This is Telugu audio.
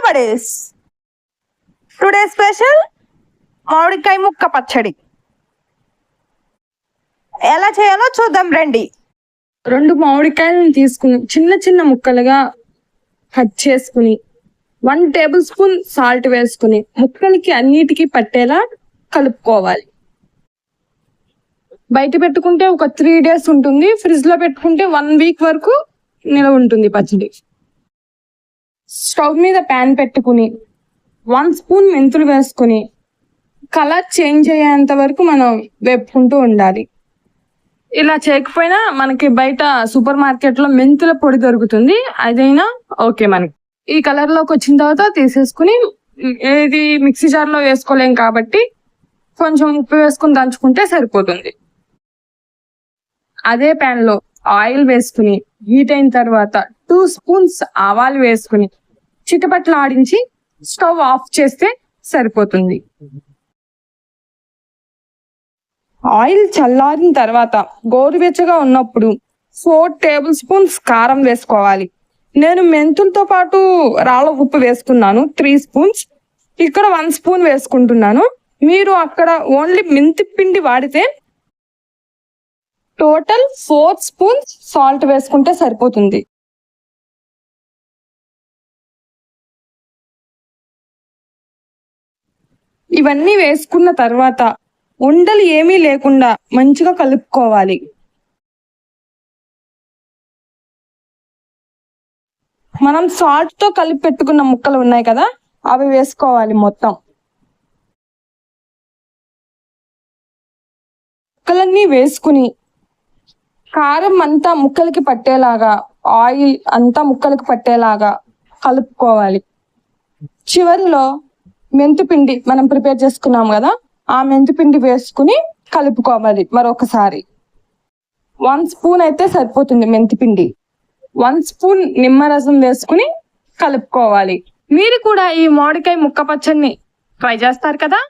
నోబడీస్. టుడే స్పెషల్ మామిడికాయ ముక్క పచ్చడి. ఎలా చేయాలో చూద్దాం రండి. 2 మామిడికాయలను తీసుకుని చిన్న చిన్న ముక్కలుగా కట్ చేసుకుని 1 టేబుల్ స్పూన్ సాల్ట్ వేసుకుని ముక్కలకి అన్నిటికీ పట్టేలా కలుపుకోవాలి. బయట పెట్టుకుంటే ఒక 3 days ఉంటుంది, ఫ్రిడ్జ్ లో పెట్టుకుంటే 1 week వరకు నిలవ ఉంటుంది పచ్చడి. స్టవ్ మీద ప్యాన్ పెట్టుకుని 1 స్పూన్ మెంతులు వేసుకుని కలర్ చేంజ్ అయ్యేంత వరకు మనం వేపుకుంటూ ఉండాలి. ఇలా చేయకపోయినా మనకి బయట సూపర్ మార్కెట్ లో మెంతుల పొడి దొరుకుతుంది, అదైనా ఓకే. మనకి ఈ కలర్ లోకి వచ్చిన తర్వాత తీసేసుకుని, ఏది మిక్సీ జార్ లో వేసుకోలేం కాబట్టి కొంచెం ఉప్పు వేసుకుని దంచుకుంటే సరిపోతుంది. అదే ప్యాన్ లో ఆయిల్ వేసుకుని హీట్ అయిన తర్వాత 2 స్పూన్స్ ఆవాలు వేసుకుని చిటపట్లు ఆడించి స్టవ్ ఆఫ్ చేస్తే సరిపోతుంది. ఆయిల్ చల్లారిన తర్వాత గోరువెచ్చగా ఉన్నప్పుడు 4 టేబుల్ స్పూన్స్ కారం వేసుకోవాలి. నేను మెంతులతో పాటు రాళ్ళ ఉప్పు వేసుకున్నాను 3 స్పూన్స్, ఇక్కడ 1 స్పూన్ వేసుకుంటున్నాను. మీరు అక్కడ ఓన్లీ మెంతి పిండి వాడితే టోటల్ 4 స్పూన్స్ సాల్ట్ వేసుకుంటే సరిపోతుంది. ఇవన్నీ వేసుకున్న తర్వాత ఉండలు ఏమీ లేకుండా మంచిగా కలుపుకోవాలి. మనం సాల్ట్ తో కలిపి పెట్టుకున్న ముక్కలు ఉన్నాయి కదా, అవి వేసుకోవాలి. మొత్తం ముక్కలన్నీ వేసుకుని కారం అంతా ముక్కలకి పట్టేలాగా, ఆయిల్ అంతా ముక్కలకి పట్టేలాగా కలుపుకోవాలి. చివరిలో మెంతిపిండి మనం ప్రిపేర్ చేసుకున్నాం కదా, ఆ మెంతిపిండి వేసుకుని కలుపుకోవాలి మరొకసారి. 1 స్పూన్ అయితే సరిపోతుంది మెంతిపిండి. 1 స్పూన్ నిమ్మరసం వేసుకుని కలుపుకోవాలి. మీరు కూడా ఈ మామిడికాయ ముక్క పచ్చడిని ట్రై చేస్తారు కదా.